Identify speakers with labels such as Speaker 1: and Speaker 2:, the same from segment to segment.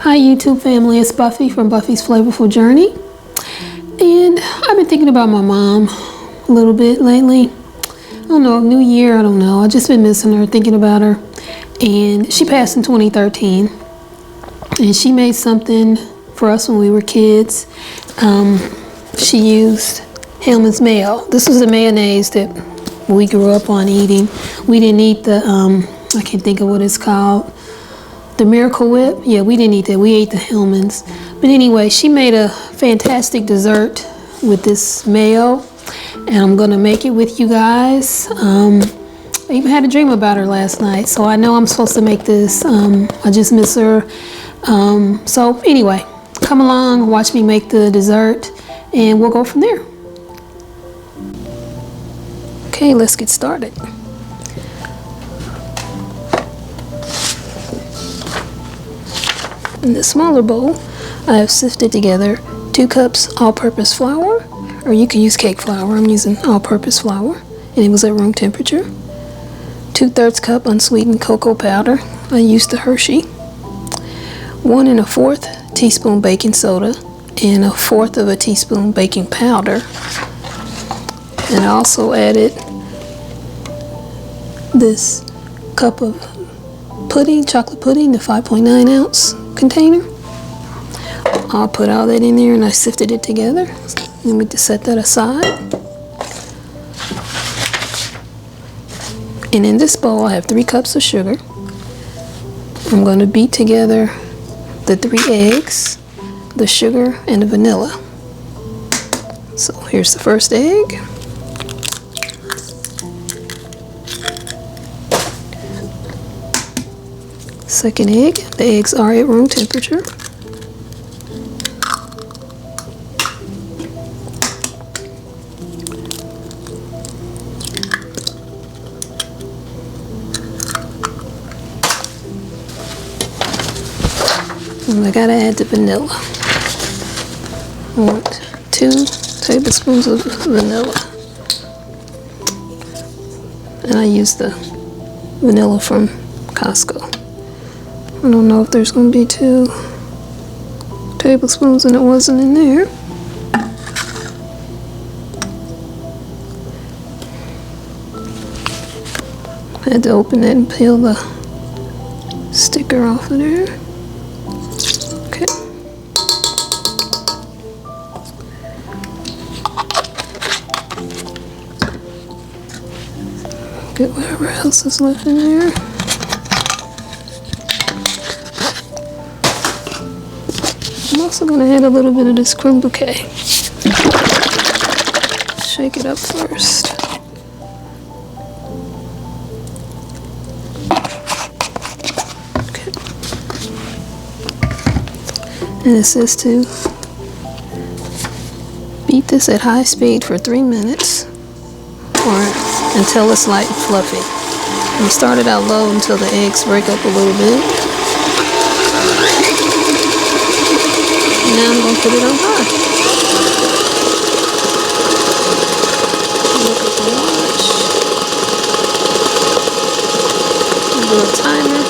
Speaker 1: Hi YouTube family, it's Buffy from Buffy's Flavorful Journey. And I've been thinking about my mom a little bit lately. I don't know, new year, I don't know. I've just been missing her, thinking about her. And she passed in 2013. And she made something for us when we were kids. She used Hellman's mayo. This was the mayonnaise that we grew up on eating. We didn't eat the, I can't think of what it's called. The Miracle Whip? Yeah, we didn't eat that. We ate the Hellmann's. But anyway, she made a fantastic dessert with this mayo. And I'm going to make it with you guys. I even had a dream about her last night. So I know I'm supposed to make this. I just miss her. So anyway, come along, watch me make the dessert. And we'll go from there. Okay, let's get started. In the smaller bowl, I have sifted together 2 cups all-purpose flour, or you can use cake flour. I'm using all-purpose flour, and it was at room temperature. 2/3 cup unsweetened cocoa powder. I used the Hershey. 1 1/4 teaspoon baking soda, and 1/4 teaspoon baking powder. And I also added this cup of pudding, chocolate pudding, the 5.9 ounce container. I'll put all that in there and I sifted it together. Then we just set that aside. And in this bowl I have 3 cups of sugar. I'm going to beat together the 3 eggs, the sugar, and the vanilla. So here's the first egg. Second egg. The eggs are at room temperature. And I gotta add the vanilla. I want 2 tablespoons of vanilla. And I use the vanilla from Costco. I don't know if there's going to be 2 tablespoons and it wasn't in there. I had to open it and peel the sticker off of there. Okay. Get whatever else is left in there. I'm also going to add a little bit of this creme bouquet. Shake it up first. Okay. And it says to beat this at high speed for 3 minutes or until it's light and fluffy. And start it out low until the eggs break up a little bit. Now I'm going to put it on high. Look at the watch. Do a timer.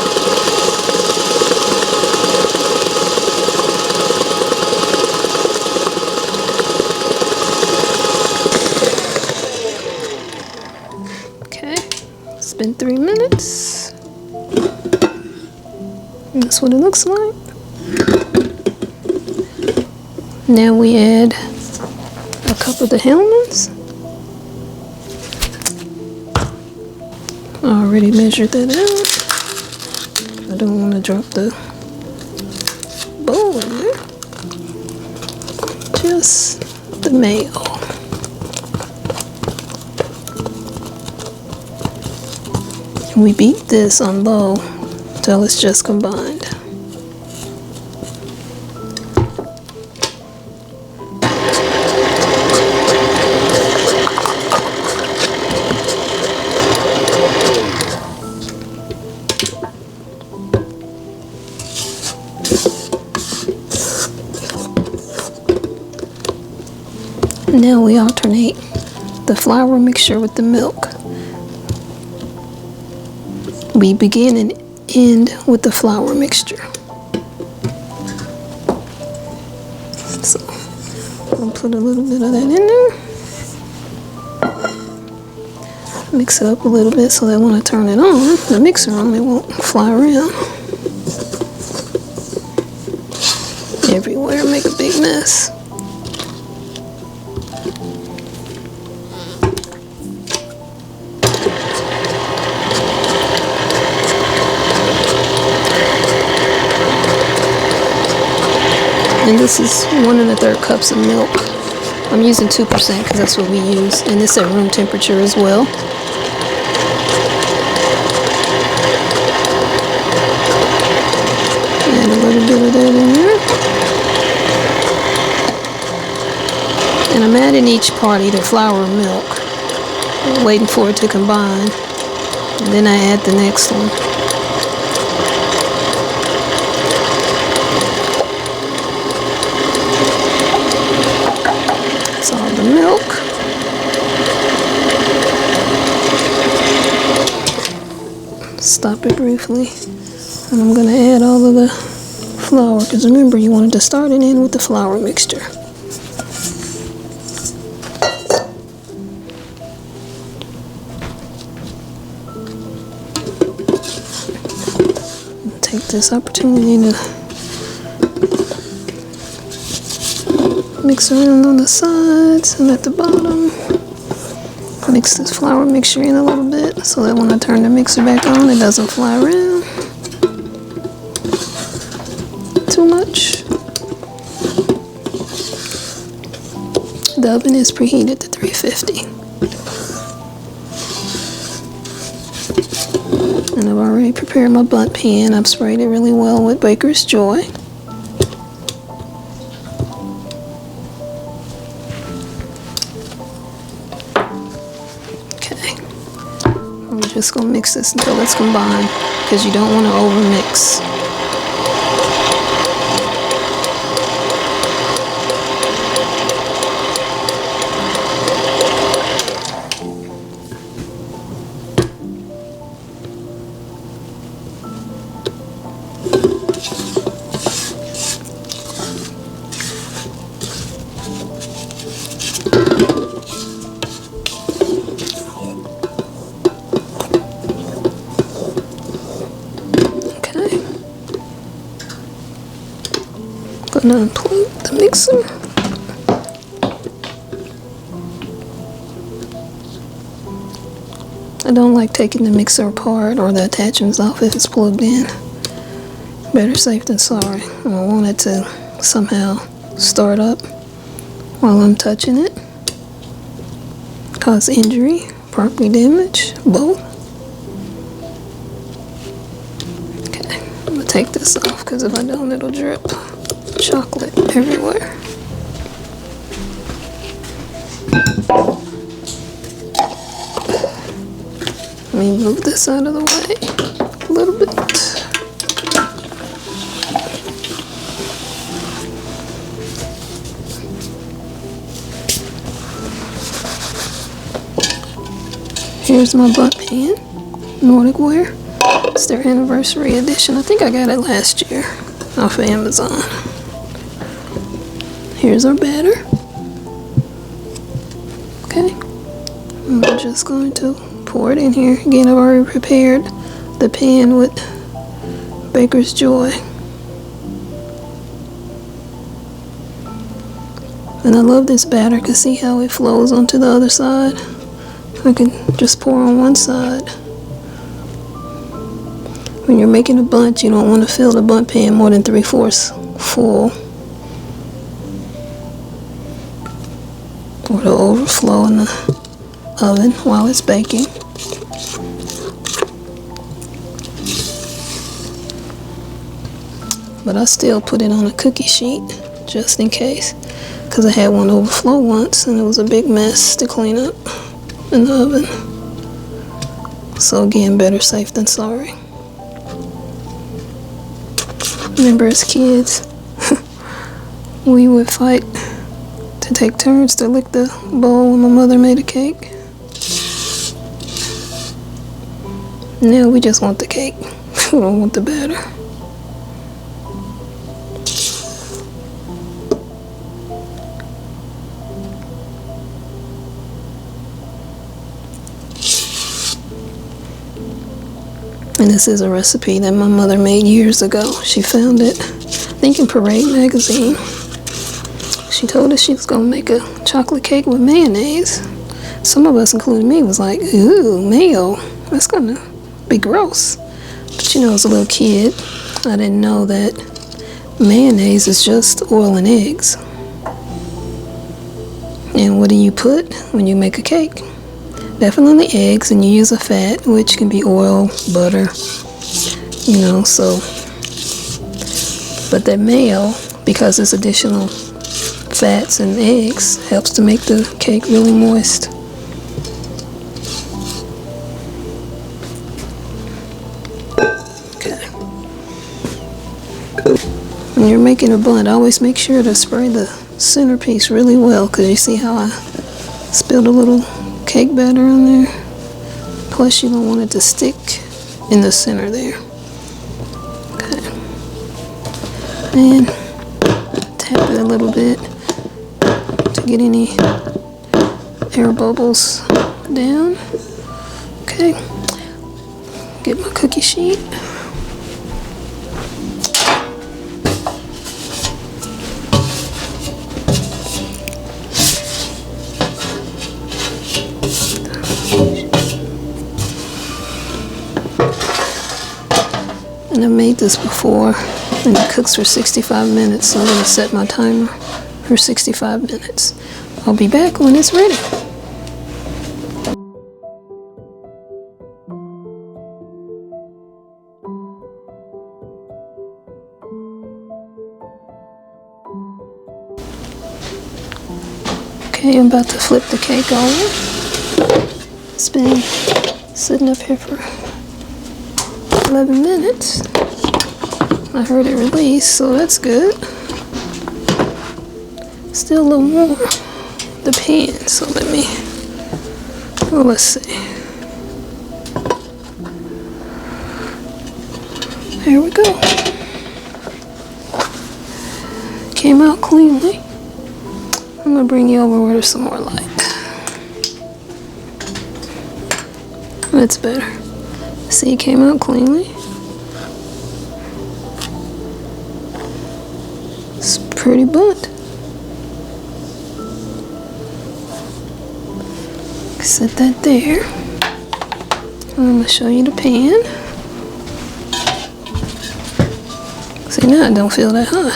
Speaker 1: Okay, it's been 3 minutes. And that's what it looks like. Now we add a cup of the Hellmann's. I already measured that out. I don't want to drop the bowl in there. Just the mayo. And we beat this on low until it's just combined. Now we alternate the flour mixture with the milk. We begin and end with the flour mixture. So I'll put a little bit of that in there. Mix it up a little bit so that when I turn it on, the mixer on, it won't fly around everywhere, make a big mess. And this is 1 1/3 cups of milk. I'm using 2% because that's what we use, and it's at room temperature as well. Add a little bit of that in there. And I'm adding each part either flour or milk, waiting for it to combine, and then I add the next one. The milk. Stop it briefly. And I'm going to add all of the flour, because remember you wanted to start it in with the flour mixture. Take this opportunity to mix around on the sides and at the bottom. Mix this flour mixture in a little bit so that when I turn the mixer back on, it doesn't fly around too much. The oven is preheated to 350. And I've already prepared my bundt pan. I've sprayed it really well with Baker's Joy. I'm just going to mix this until it's combined, because you don't want to over mix. Gonna unplug the mixer. I don't like taking the mixer apart or the attachments off if it's plugged in. Better safe than sorry. I don't want it to somehow start up while I'm touching it, cause injury, property damage, both. Okay, I'm gonna take this off because if I don't, it'll drip chocolate everywhere. Let me move this out of the way a little bit. Here's my bundt pan, Nordic Ware. It's their anniversary edition. I think I got it last year off of Amazon. Here's our batter. Okay, I'm just going to pour it in here. Again, I've already prepared the pan with Baker's Joy. And I love this batter because see how it flows onto the other side? I can just pour on one side. When you're making a bundt, you don't want to fill the bundt pan more than 3/4 full, or it'll overflow in the oven while it's baking. But I still put it on a cookie sheet just in case, because I had one overflow once and it was a big mess to clean up in the oven. So again, better safe than sorry. Remember as kids, we would fight to take turns to lick the bowl when my mother made a cake. Now we just want the cake. We don't want the batter. And this is a recipe that my mother made years ago. She found it, I think, in Parade magazine. She told us she was gonna make a chocolate cake with mayonnaise. Some of us, including me, was like, ooh, mayo, that's gonna be gross. But you know, as a little kid, I didn't know that mayonnaise is just oil and eggs. And what do you put when you make a cake? Definitely eggs, and you use a fat, which can be oil, butter, you know, so. But that mayo, because it's additional fats and eggs, helps to make the cake really moist. Okay. When you're making a bundt, always make sure to spray the centerpiece really well, because you see how I spilled a little cake batter on there? Plus you don't want it to stick in the center there. Okay. And tap it a little bit to get any air bubbles down. Okay. Get my cookie sheet. And I made this before, and it cooks for 65 minutes, so I'm going to set my timer for 65 minutes. I'll be back when it's ready. Okay, I'm about to flip the cake over. It's been sitting up here for 11 minutes. I heard it release, so that's good. Still a little warm, the pan, so let's see. There we go. Came out cleanly. I'm gonna bring you over where there's some more light. That's better. See, it came out cleanly. It's pretty bundt. Set that there. I'm gonna show you the pan. See, now it don't feel that hot.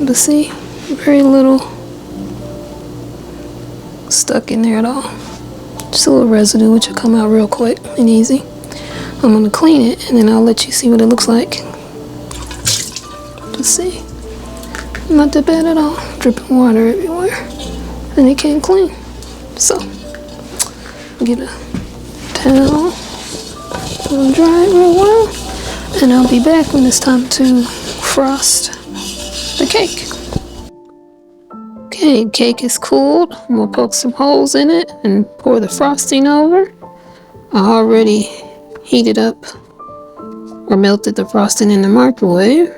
Speaker 1: But see, very little stuck in there at all. Just a little residue, which will come out real quick and easy. I'm gonna clean it, and then I'll let you see what it looks like. Just see. Not that bad at all. Dripping water everywhere. And it came clean. So, get a towel. It'll dry it real well. And I'll be back when it's time to frost the cake. Okay, cake is cooled. I'm gonna poke some holes in it and pour the frosting over. I already heated up or melted the frosting in the microwave.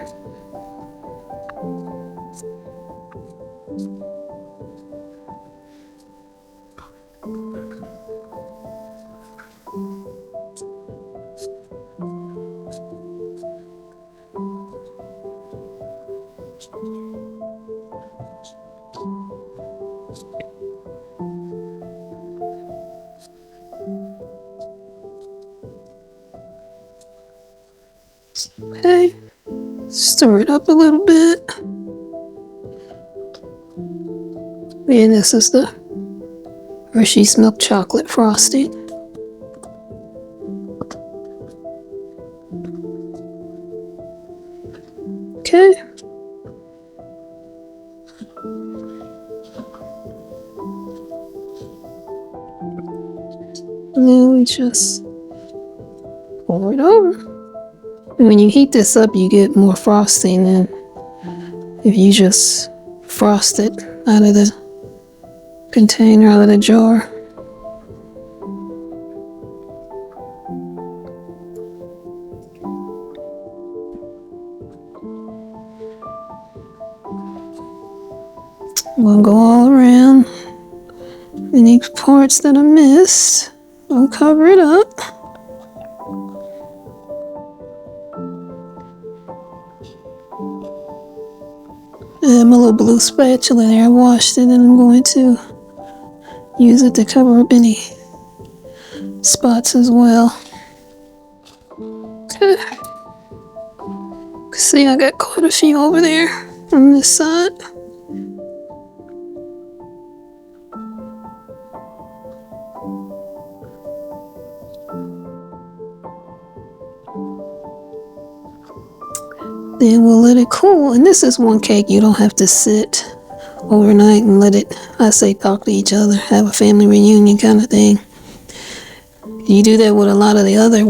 Speaker 1: Okay, stir it up a little bit. And this is the Hershey's milk chocolate frosting. Okay. And then we just pour it over. And when you heat this up, you get more frosting than if you just frost it out of the container, out of the jar. I'm gonna go all around any parts that I missed. I'll cover it up. I have my little blue spatula there. I washed it and I'm going to use it to cover up any spots as well. Okay. See, I got quite a few over there on this side. Then we'll let it cool. And this is one cake you don't have to sit overnight and let it, I say, talk to each other, have a family reunion kind of thing. You do that with a lot of the other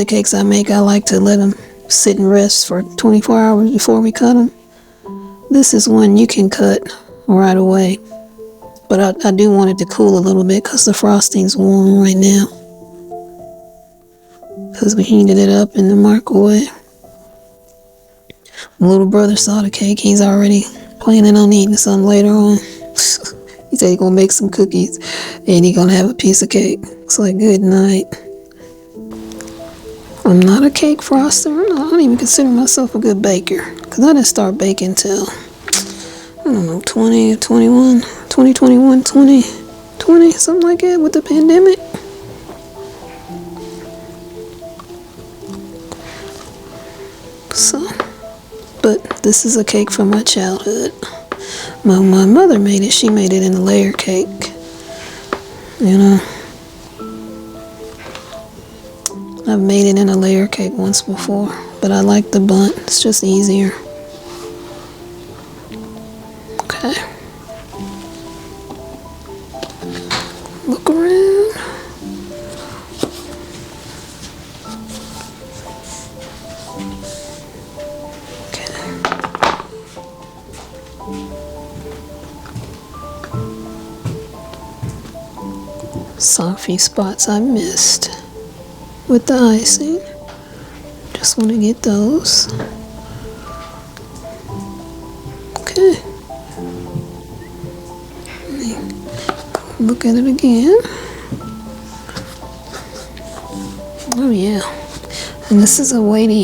Speaker 1: cakes I make. I like to let them sit and rest for 24 hours before we cut them. This is one you can cut right away. But I do want it to cool a little bit because the frosting's warm right now. Because we heated it up in the microwave. My little brother saw the cake. He's already planning on eating some later on. He said he's gonna make some cookies and he's gonna have a piece of cake. It's like, good night. I'm not a cake froster. I don't even consider myself a good baker because I didn't start baking till, I don't know, 2021, something like that with the pandemic. So, but this is a cake from my childhood. My mother made it. She made it in a layer cake. You know, I've made it in a layer cake once before, but I like the bundt. It's just easier. Okay. Look around. Saw a few spots I missed with the icing. Just want to get those. Okay. Look at it again. Oh yeah. And this is a weighty,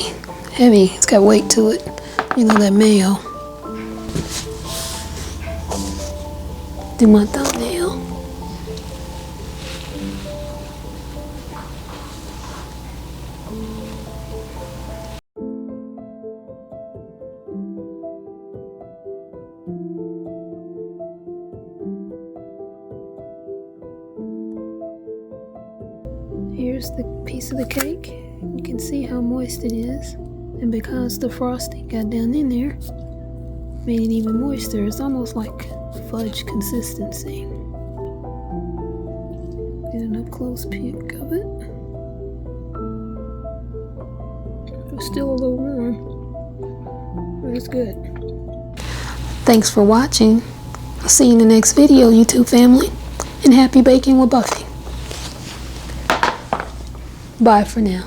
Speaker 1: heavy. It's got weight to it. You know, that mayo. Do my thumbnail. Here's the piece of the cake. You can see how moist it is. And because the frosting got down in there, made it even moister. It's almost like fudge consistency. Get an up close peek of it. It's still a little warm, but it's good. Thanks for watching. I'll see you in the next video, YouTube family. And happy baking with Buffy. Bye for now.